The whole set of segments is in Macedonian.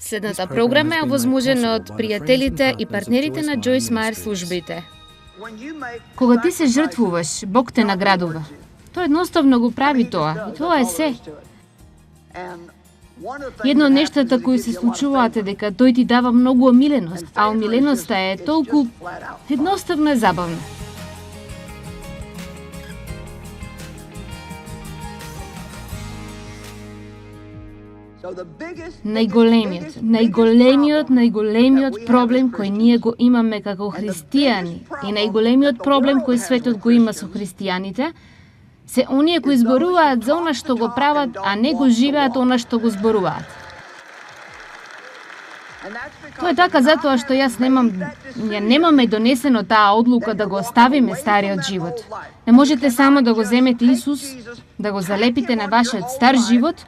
Следната програма е овозможена од пријателите и партнерите на Джойс Мајер службите. Кога ти се жртвуваш, Бог те наградува. Тој едноставно го прави тоа, и тоа е се. Едно од нештата кои се случуваат е дека тој ти дава многу омиленост, а омиленоста е толку едноставно е забавно. Најголемиот проблем кој ние го имаме како христијани и најголемиот проблем кој светот го има со христијаните се оние кои зборуваат за она што го прават, а не го живеат она што го зборуваат. Тоа е така затоа што немаме донесено таа одлука да го оставиме стариот живот. Не можете само да го земете Исус, да го залепите на вашиот стар живот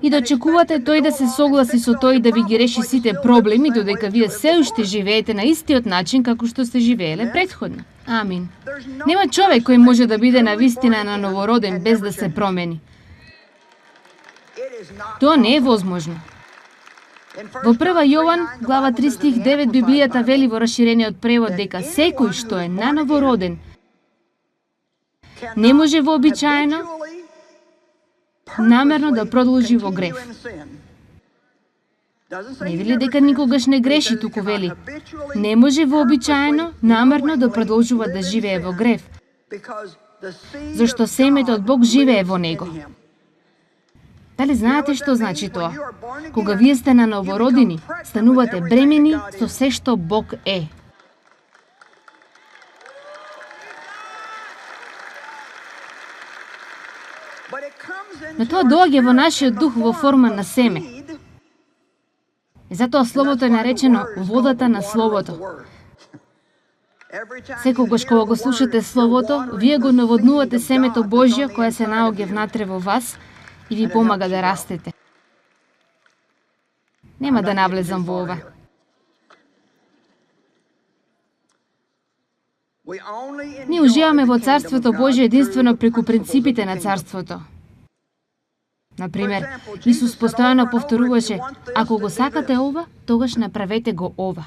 и да очекувате тој да се согласи со тој да ви ги реши сите проблеми, додека вие се уште живеете на истиот начин како што сте живееле претходно. Амин. Нема човек кој може да биде навистина на новороден без да се промени. Тоа не е возможно. Во 1 Јован, глава 3 стих 9, Библијата вели во расширениот превод дека секој што е нановороден не може вообичаено намерно да продолжи во грев. Не вели дека никогаш не греши, туку вели не може вообичаено намерно да продолжува да живее во грев, зашто семето од Бог живее во него. Дали знаете што значи тоа? Кога вие сте на новородени, станувате бремени со се што Бог е. Но тоа доаѓа во нашиот дух во форма на семе. И затоа Словото е наречено водата на Словото. Секогаш кога го слушате Словото, вие го наводнувате семето Божјо кое се наоѓа внатре во вас и ви помага да растете. Нема да навлезам во ова. Ние уживаме во Царството Божјо единствено преку принципите на Царството. Например, Исус постојано повторуваше: ако го сакате ова, тогаш направете го ова.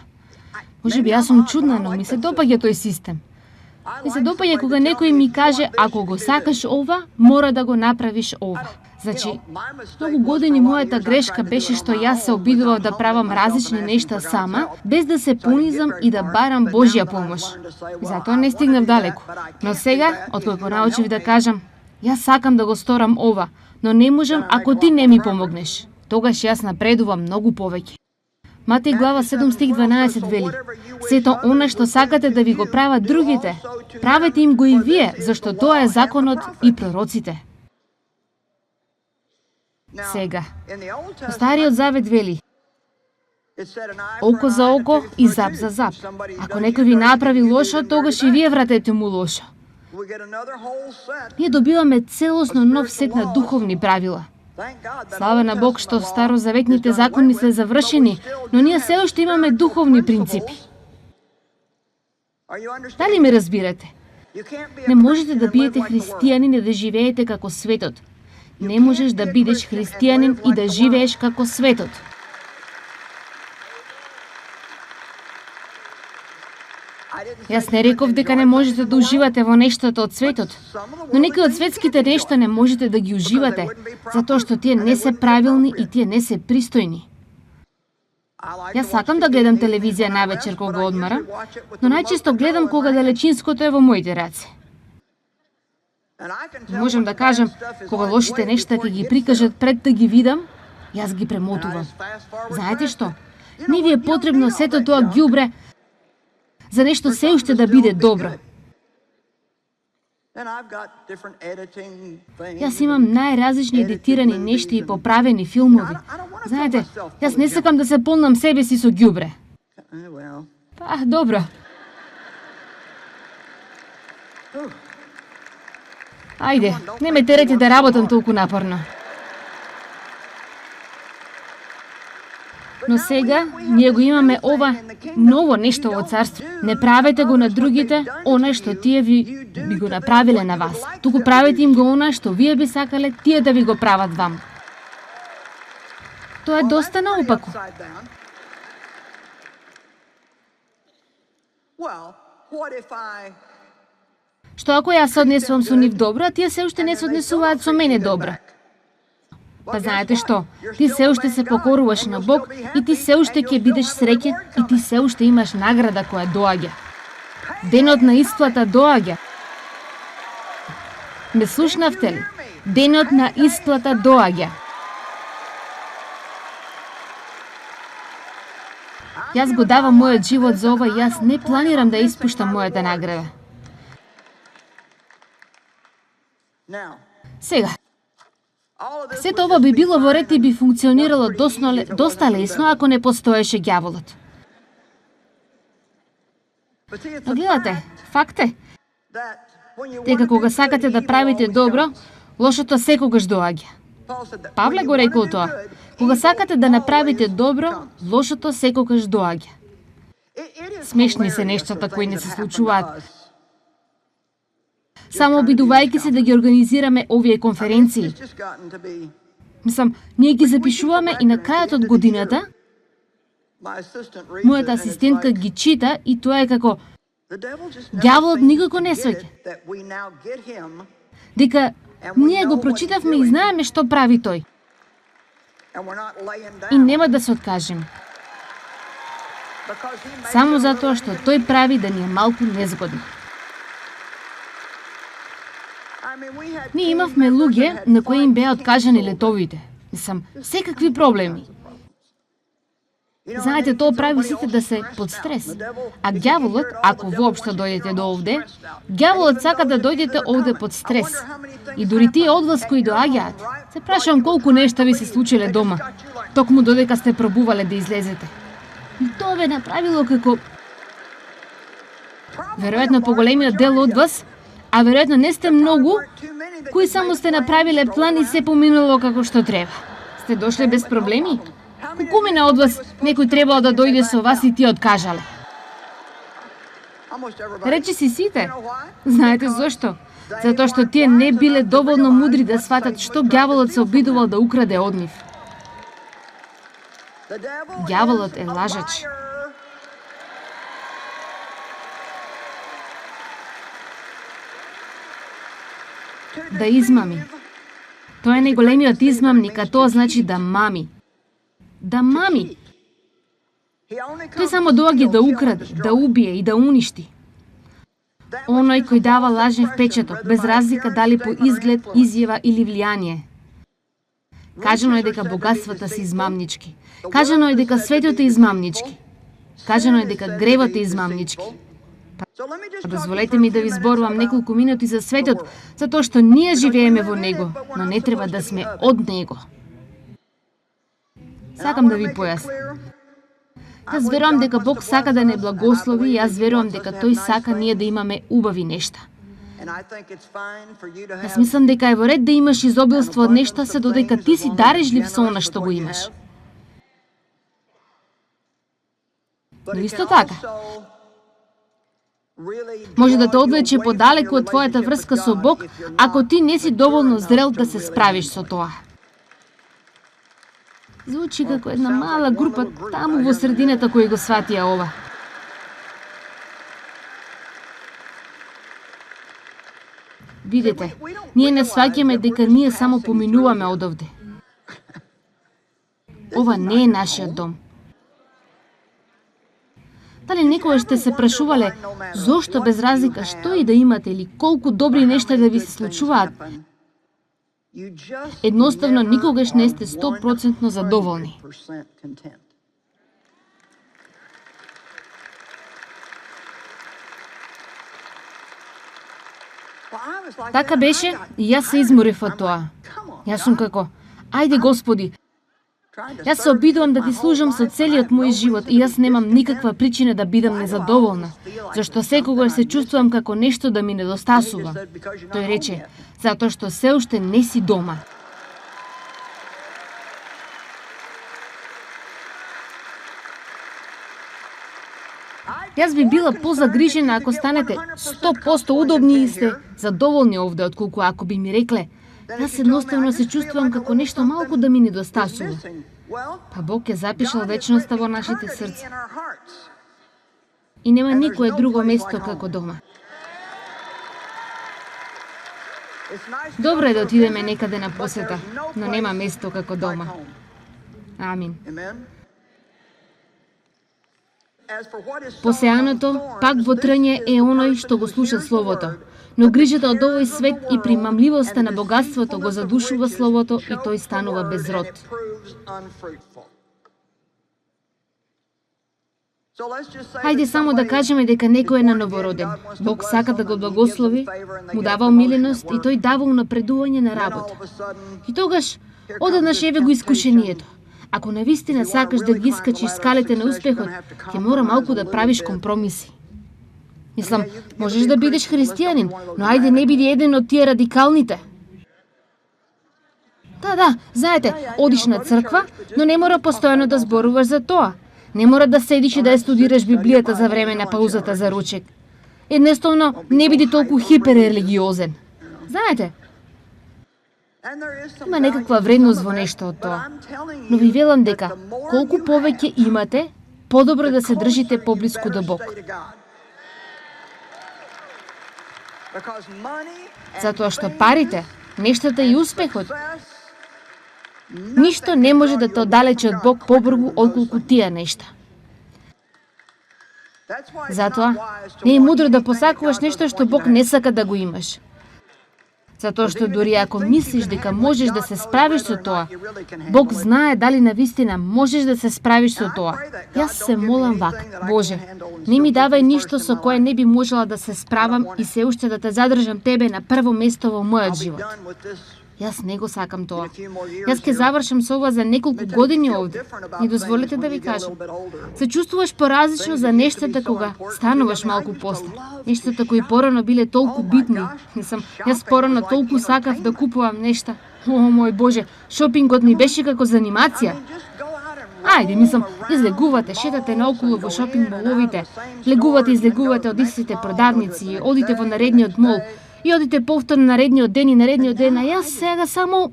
Може би јас сум чудна, но ми се допаѓа тој систем. Ми се допаѓа кога некој ми каже: ако го сакаш ова, мора да го направиш ова. Значи, многу години мојата грешка беше што јас се обидував да правам различни нешта сама, без да се понизам и да барам Божја помош. И затоа не стигнав далеку. Но сега, откако научив да кажам: јас сакам да го сторам ова, но не можам ако ти не ми помогнеш, тогаш јас напредувам многу повеќе. Матеј глава 7 стих 12 вели: сето она што сакате да ви го прават другите, правете им го и вие, зашто тоа е законот и пророците. Сега, во Стариот Завет вели: око за око и зап за зап. Ако некој ви направи лошо, тогаш и вие вратете му лошо. Ние добиваме целосно нов сет на духовни правила. Слава на Бог што старозаветните закони се завршени, но ние се уште имаме духовни принципи. Дали ме разбирате? Не можете да бидете христијанин и да живеете како светот. Не можеш да бидеш христијанин и да живееш како светот. Јас не реков дека не можете да уживате во нештата од светот, но некои од светските нешта не можете да ги уживате, затоа што тие не се правилни и тие не се пристојни. Јас сакам да гледам телевизија навечер кога одмарам, но најчесто гледам кога далечинското е во моите раце. Можам да кажам, кога лошите нешта ќе ги прикажат пред да ги видам, јас ги премотувам. Знаете што? Не ви е потребно сето тоа ѓубре за нешто се уште да биде добро. Јас имам најразлични едитирани нешти и поправени филмови. Знаете, јас не сакам да се полнам себе си со ѓубре. Добро. Ајде, не ме терете да работам толку напорно. Но сега, ние го имаме ова ново нешто во царство. Не правете го на другите оно што тие би го направиле на вас. Туку правете им го оно што вие би сакале тие да ви го прават вам. Тоа е доста наопаку. Што ако јас се однесувам со нив добро, а тие се уште не се однесуваат со мене добро? Па знаете што? Ти се уште се покоруваш на Бог и ти се уште ќе бидеш среќен и ти се уште имаш награда која доаѓа. Денот на исплата доаѓа. Ме слушнавте ли? Денот на исплата доаѓа. Јас го давам мојот живот за ова и јас не планирам да испуштам мојата награда. Сега, сето ова би било во ред и би функционирало доста лесно ако не постоеше ѓаволот. Но гледате, факт е дека кога сакате да правите добро, лошото секогаш доаѓа. Павле го рекол тоа. Кога сакате да направите добро, лошото секогаш доаѓа. Смешни се нештата кои не се случуваат. Само обидувајќи се да ги организираме овие конференции. Мислам, ние ги запишуваме и на крајот од годината мојата асистентка ги чита и тоа е како ѓаволот никако не сваќа. Дека ние го прочитавме и знаеме што прави тој. И нема да се откажеме. Само затоа што тој прави да ни е малку незгодно. Ние имавме луѓе на кои им беа откажани летовите. Мислам, секакви проблеми. Знаете, тоа прави сите да се под стрес. А ѓаволот, ако воопшто дојдете до овде, ѓаволот сака да дојдете овде под стрес. И дури тие од вас кои доаѓаат, се прашувам колку нешта ви се случиле дома, токму додека сте пробувале да излезете. И тоа ве направило како веројатно поголемиот дел од вас, а веројатно не сте многу, кои само сте направиле план и се поминуло како што треба. Сте дошле без проблеми? Колкумина од вас некој требало да дојде со вас и ти откажале? Речи си сите. Знаете зошто? Затоа што тие не биле доволно мудри да сватат што ѓаволот се обидувал да украде од нив. Ѓаволот е лажач. Да измами. Тоа е најголемиот измамник, а тоа значи да мами. Да мами. Тој само доаѓа да украде, да убие и да уништи. Оној кој дава лажен впечаток, без разлика дали по изглед, изјава или влијание. Кажано е дека богатствата се измамнички. Кажано е дека светот е измамнички. Кажано е дека гревот е измамнички. Дозволете ми да ви зборувам неколку минути за светот, затоа што ние живееме во него, но не треба да сме од него. Сакам да ви појаснам. Јас верувам дека Бог сака да не благослови и јас верувам дека тој сака ние да имаме убави нешта. Јас мислам дека е во ред да имаш изобилство од нешта се додека ти си дарежлив со она што го имаш. Но исто така, може да те одвлече подалеку од твојата врска со Бог, ако ти не си доволно зрел да се справиш со тоа. Звучи како една мала група таму во средината кои го сватија ова. Видете, ние не сваќаме дека ние само поминуваме од овде. Ова не е нашиот дом. Дали некојаш сте се прашувале зошто без разлика што и да имате или колку добри нешта да ви се случуваат, едноставно никогаш не сте 100% задоволни. Така беше и јас се изморив од тоа. Јас сум како, ајде Господи, јас се обидувам да ти служам со целиот мој живот и јас немам никаква причина да бидам незадоволна, зашто секогаш се чувствувам како нешто да ми недостасува. Тој рече, затоа што се уште не си дома. Јас би била позагрижена ако станете 100% удобни и сте задоволни овде, отколку ако би ми рекле, Јас едноставно се чувствувам како нешто малку да ми недостасува. Па Бог е запишал вечноста во нашите срца. И нема никое друго место како дома. Добро е да отидеме некаде на посета, но нема место како дома. Амин. Посеаното пак во трње е оној што го слуша Словото, но грижата од овој свет и примамливоста на богатството го задушува Словото и тој станува без род. Хајде само да кажеме дека некој е на новороден. Бог сака да го благослови, му дава умиленост и тој дава унапредување на работа. И тогаш, одеднаш еве го искушението. Ако навистина сакаш да ги искачиш скалите на успехот, ќе мора малку да правиш компромиси. Мислам, можеш да бидеш христијанин, но ајде не биди еден од тие радикалните. Да, знаете, одиш на црква, но не мора постојано да зборуваш за тоа. Не мора да седиш и да ја студираш Библијата за време на паузата за ручек. Едноставно, не биди толку хиперрелигиозен. Знаете, има некаква вредност во нешто од тоа. Но ви велам дека, колку повеќе имате, подобро да се држите поблиску до Бог. Затоа што парите, нештата и успехот, ништо не може да те оддалечи од Бог побргу отколку тие нешта. Затоа, не е мудро да посакуваш нешто што Бог не сака да го имаш. Затоа што дури ако мислиш дека можеш да се справиш со тоа, Бог знае дали навистина можеш да се справиш со тоа. Јас се молам вака: Боже, не ми давај ништо со кое не би можела да се справам и се уште да те задржам тебе на прво место во мојот живот. Јас не го сакам тоа. Јас ќе завршам со ова за неколку години овде. И дозволете да ви кажам, се чувствуваш поразлично за нештата кога стануваш малку постар. Нештата кои порано биле толку битни. Јас порано толку сакав да купувам нешта. О, мој Боже, шопингот ми беше како занимација. Ајде, излегувате, шетате наоколу во шопинг моловите, излегувате од истите продавници, одите во наредниот мол, и одите повторно наредниот ден, а јас сега само...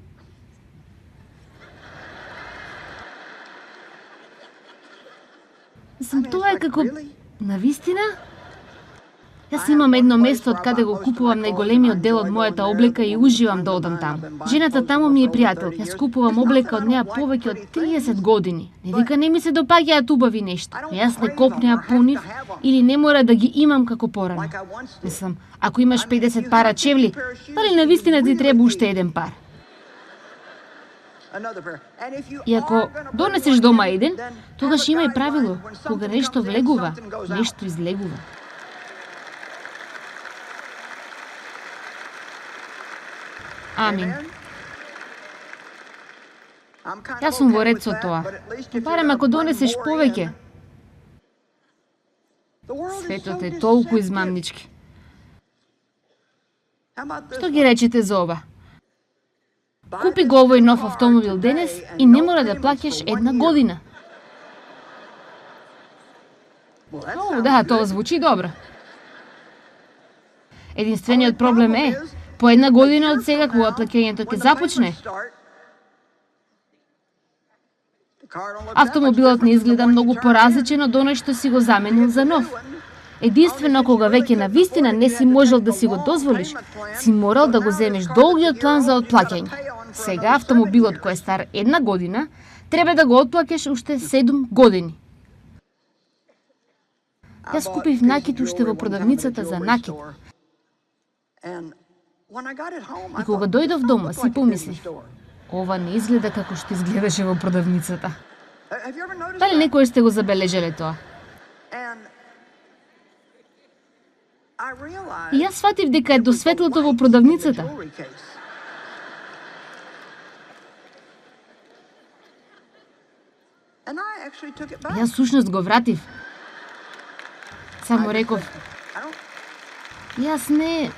Тоа е како... Навистина? Јас имам едно место од каде го купувам најголемиот дел од мојата облека и уживам да одам таму. Жената таму ми е пријател. Јас купувам облека од неа повеќе од 30 години. Не дека не ми се допаѓаат убави нешта. Јас не копнеа по нив или не мора да ги имам како порано. Ако имаш 50 пара чевли, дали навистина ти треба уште еден пар? И ако донесеш дома еден, тогаш има и правило. Кога нешто влегува, нешто излегува. Амин. Јас сум во ред со тоа. Барем ако донесеш повеќе. Светот е толку измамнички. Што ги речете за ова? Купи го овој нов автомобил денес и не мора да плаќаш една година. О, да, тоа звучи добро. Единствениот проблем е, по една година од сега кога плаќањето ќе започне, автомобилот не изгледа многу поразличен од оној што си го заменил за нов. Единствено кога веќе навистина не си можел да си го дозволиш, си морал да го земеш долгиот план за отплаќање. Сега автомобилот кој е стар една година, треба да го отплакеш уште 7 години. Јас купив накид уште во продавницата за накид. И кога дојдов дома, си помислив, ова не изгледа како што изгледаше во продавницата. Дали некој сте го забележале тоа? И јас сватив дека е до светлото во продавницата. Јас сушност го вратив. Само реков, јас не...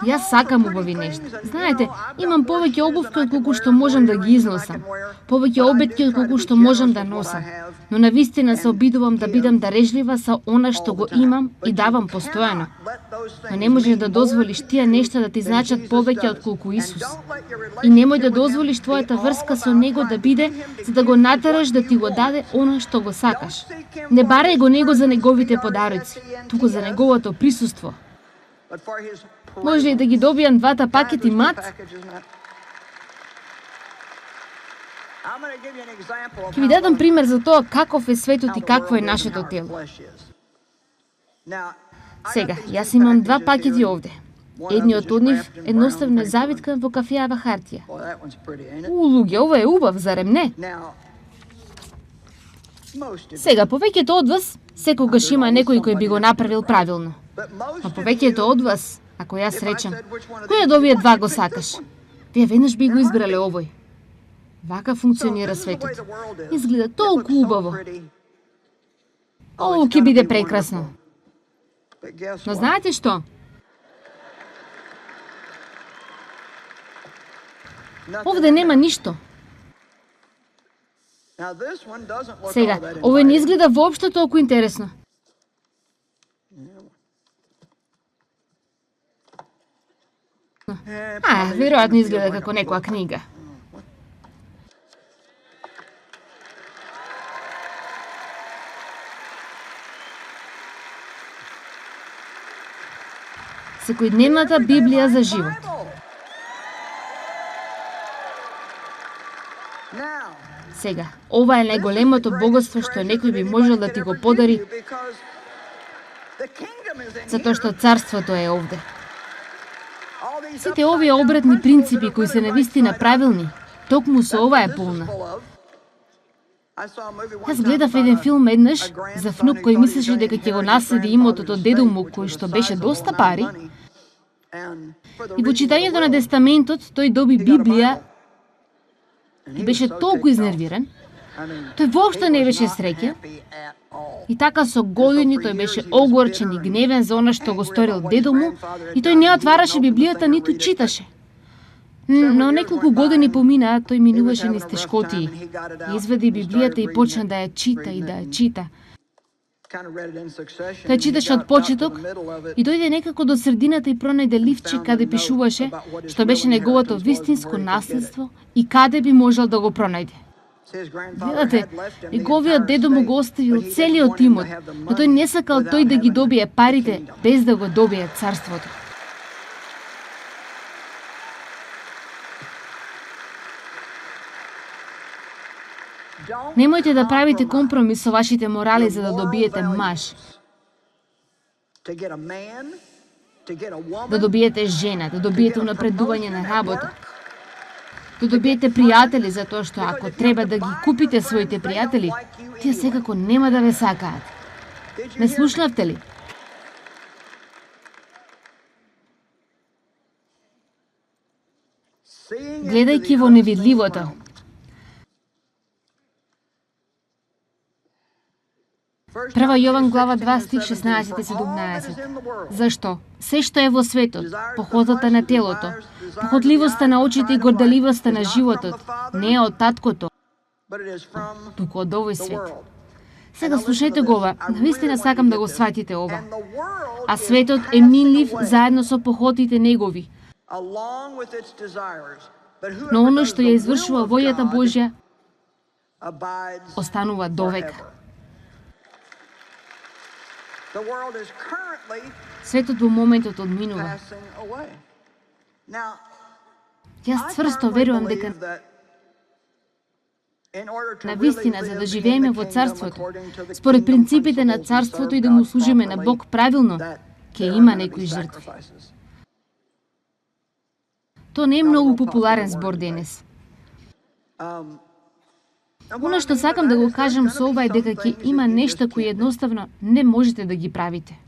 Јас сакам убави нешта. Знаете, имам повеќе обувки од колку што можам да ги износам. Повеќе обетки од колку што можам да носам. Но навистина се обидувам да бидам дарежлива со она што го имам и давам постојано. Но не можеш да дозволиш тие нешта да ти значат повеќе од колку Исус. И немој да дозволиш твојата врска со Него да биде за да го натераш да ти го даде она што го сакаш. Не барај го Него за Неговите подароци, туку за Неговото присуство. Може ли да ги добијам двата пакети мат? Ќе ви дадам пример за тоа каков е светот и какво е нашето тело. Сега, јас имам два пакети овде. Едниот од нив едноставно е завиткан во кафеава хартија. Луѓе, ова е убав, зарем не? Сега, повеќето од вас, секогаш има некој кој би го направил правилно. Но повеќето од вас, ако јас речам, кој од овие два го сакаш? Вие веднаш би го избрале овој. Вака функционира светот. Изгледа толку убаво. Ово ќе биде прекрасно. Но знаете што? Овде нема ништо. Сега, овој не изгледа воопшто толку интересно. Веројатно изгледа како некоја книга. Секојдневната Библија за живот. Сега, ова е најголемото богатство што некој би можел да ти го подари, затоа што царството е овде. Сите овие обратни принципи кои се навистина правилни, токму со ова е полна. Јас гледав еден филм еднаш за внук кој мислеше дека ќе го наследи имотот од дедо му кој што беше доста пари. И во читањето на тестаментот тој доби Библија и беше толку изнервиран. Тој воопшто не беше среќен. И така со години тој беше огорчен и гневен за она што го сторил дедо му и тој не отвараше Библијата ниту читаше. Но неколку години поминаа, тој минуваше низ тешкотии. Извади Библијата и почна да ја чита и да ја чита. Тој читаше од почеток и дојде некако до средината и пронајде ливче каде пишуваше што беше неговото вистинско наследство и каде би можел да го пронајде. Гледате, неговиот дедо му го оставил целиот имот, но тој не сакал тој да ги добие парите без да го добие царството. Немојте да правите компромис со вашите морали за да добиете маж. Да добиете жена, да добиете унапредување на работа. Да добиете пријатели затоа што ако треба да ги купите своите пријатели, тие секако нема да ве сакаат. Ме слушнавте ли? Гледајќи во невидливото. Прва Јован глава 2 стих 16 и 17. Зашто? Се што е во светот, похотата на телото, похотливоста на очите и горделивоста на животот, не е од таткото, туку од овој свет. Сега слушајте го ова, навистина сакам да го сватите ова. А светот е минлив заедно со похотите негови. Но оно што ја извршува војата Божја останува довека. Светот во моментот одминува. Јас цврсто верувам дека навистина за да живееме во царството, според принципите на царството и да му служиме на Бог правилно, ќе има некои жртви. Тоа не е многу популарен збор денес. Оно што сакам да го кажам со ова е дека ќе има нешта кои едноставно не можете да ги правите.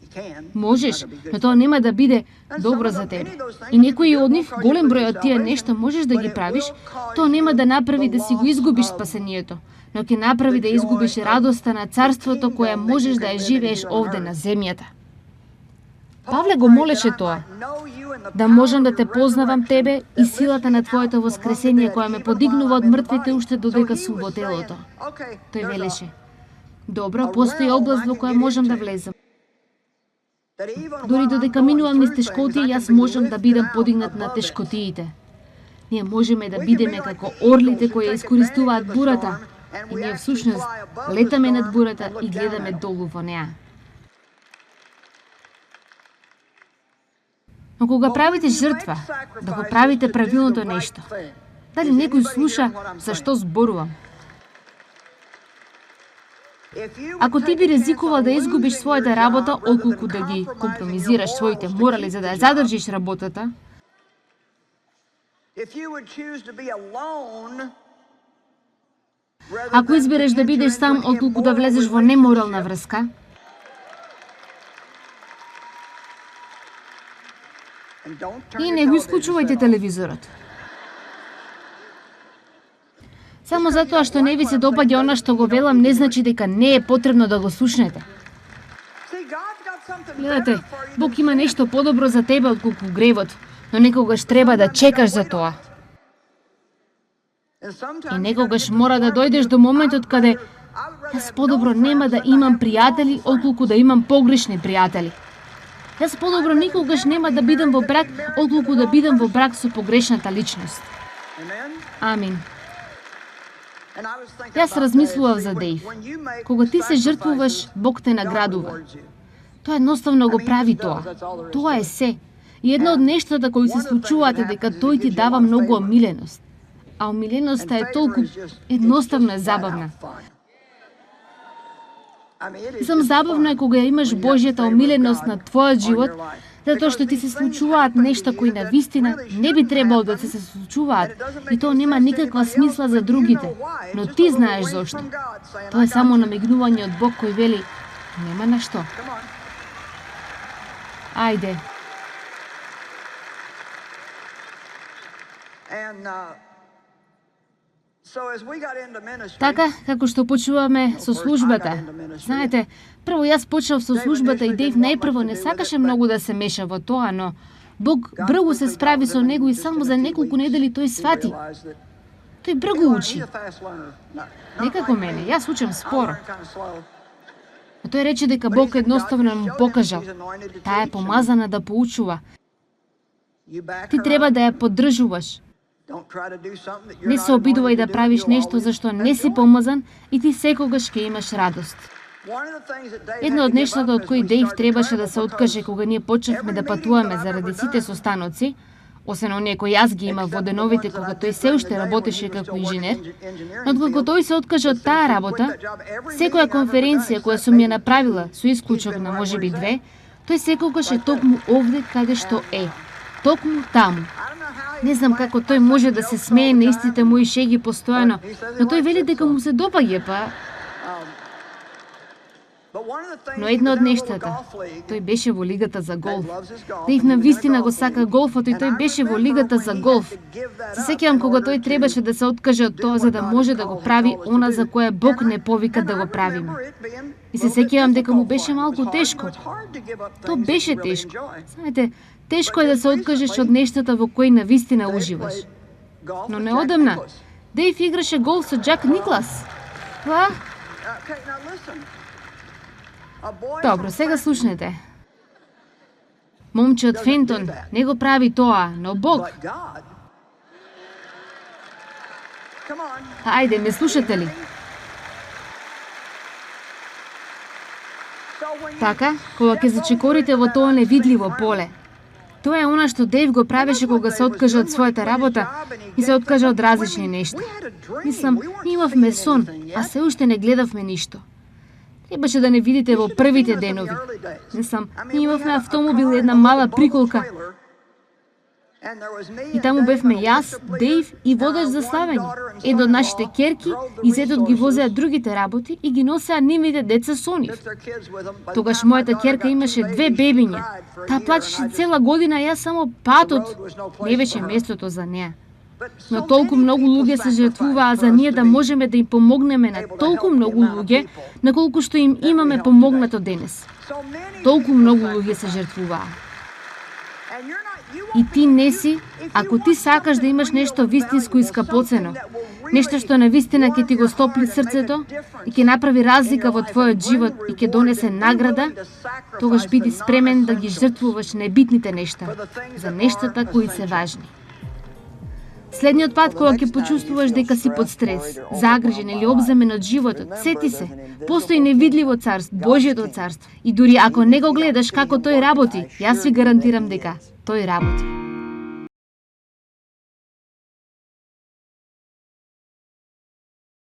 Можеш, но тоа нема да биде добро за тебе. И некои од нив, голем број од тие нешта можеш да ги правиш, тоа нема да направи да си го изгубиш спасението, но ќе направи да изгубиш радоста на царството која можеш да ја живееш овде на земјата. Павле го молеше тоа. Да можам да те познавам тебе и силата на твоето воскресение која ме подигнува од мртвите уште додека сум во телото. Тој велеше: добро, постои област во која можам да влезам. Дори додека минувам низ тешкотии, јас можам да бидам подигнат на тешкотиите. Ние можеме да бидеме како орлите кои ја искористуваат бурата, и ние всушност летаме над бурата и гледаме долу во неа. Но кога правите жртва, да го правите правилното нешто. Дали некој слуша за што зборувам? Ако ти би ризикувал да изгубиш својата работа, отколку да ги компромизираш своите морали за да ја задржиш работата, ако избереш да бидеш сам отколку да влезеш во неморална врска, и не го исклучувајте телевизорот. Само затоа што не ви се допаѓа она што го велам, не значи дека не е потребно да го слушнете. Гледате, Бог има нешто подобро за тебе отколку гревот, но некогаш треба да чекаш за тоа. И некогаш мора да дојдеш до моментот каде јас подобро нема да имам пријатели отколку да имам погрешни пријатели. Јас подобро никогаш нема да бидам во брак отколку да бидам во брак со погрешната личност. Амин. Јас размислував за Дејв. Кога ти се жртвуваш, Бог те наградува. Тоа едноставно го прави тоа. Тоа е се. И едно од нештата кои се случуваат е дека тој ти дава многу омиленост. А омиленоста е толку едноставна и забавна. Сам забавно е кога ја имаш Божјата омиленост на твојот живот, затоа што ти се случуваат нешта кои на вистина не би требало да се случуваат и тоа нема никаква смисла за другите, но ти знаеш зошто. Тоа е само намигнување од Бог кој вели: нема на што. Ајде. Така, како што почуваме со службата. Знаете, прво јас почнав со службата и Дејв најпрво не сакаше многу да се меша во тоа, но Бог брзо се справи со него и само за неколку недели тој свати. Тој брзо учи. Не како мене, јас учам споро. А тој рече дека Бог едноставно му покажал. Таа е помазана да поучува. Ти треба да ја поддржуваш. Не се обидувај да правиш нешто за што не си помазан и ти секогаш ќе имаш радост. Едно од нештата од кои Дејв требаше да се откаже кога ние почнавме да патуваме заради сите состаноци, освен оние кои јас ги имав во деновите кога тој се уште работеше како инженер, но откако тој се откаже од таа работа, секоја конференција која сум ја направила, со исклучок на можеби 2, тој секогаш е токму овде каде што е. Токму таму. Не знам како тој може да се смее на истите мои шеги постојано, но тој вели дека му се допаѓа, па... Но едно од нештата, тој беше во лигата за голф. Дејв на вистина го сака голфот и тој беше во лигата за голф. Се сеќавам кога тој требаше да се откаже од тоа за да може да го прави она за кое Бог не повика да го правиме. И се сеќавам дека му беше малку тешко. То беше тешко. Знаете, тешко е да се откажеш од нештата во кои на вистина уживаш. Но неодамна, Дејв играше голф со Џак Никлас. Ва? Добро, сега слушнете. Момче од Фентон не го прави тоа, но Бог. Ајде, ме слушате ли? Така, кога ќе зачекорите во тоа невидливо поле. Тоа е она што Дејв го правеше кога се откажа од својата работа и се откажа од различни нешта. Мислам, имавме сон, а се уште не гледавме ништо. Требаше да не видите во првите денови. Мислам, имавме автомобил и една мала приколка. И таму бевме јас, Дејв и водач за славење. Едно од нашите керки и зетот ги возеа другите работи и ги носеа нивните деца со нив. Тогаш мојата керка имаше 2 бебиња. Таа плачеше цела година, јас само патот. Не беше местото за неа. Но толку многу луѓе се жртвуваа за ние да можеме да им помогнеме на толку многу луѓе, на колку што им имаме помогнато денес. Толку многу луѓе се жртвуваа. И ти не си, ако ти сакаш да имаш нешто вистинско и скапоцено, нешто што навистина ќе ти го стопли срцето и ќе направи разлика во твојот живот и ќе донесе награда, тогаш биди спремен да ги жртвуваш небитните нешта за нештата кои се важни. Следниот пат кога ќе почувствуваш дека си под стрес, загрижен или обземен од животот, сети се, постои невидливо царство, Божјото царство. И дури ако не го гледаш како тој работи, јас ви гарантирам дека тој работи.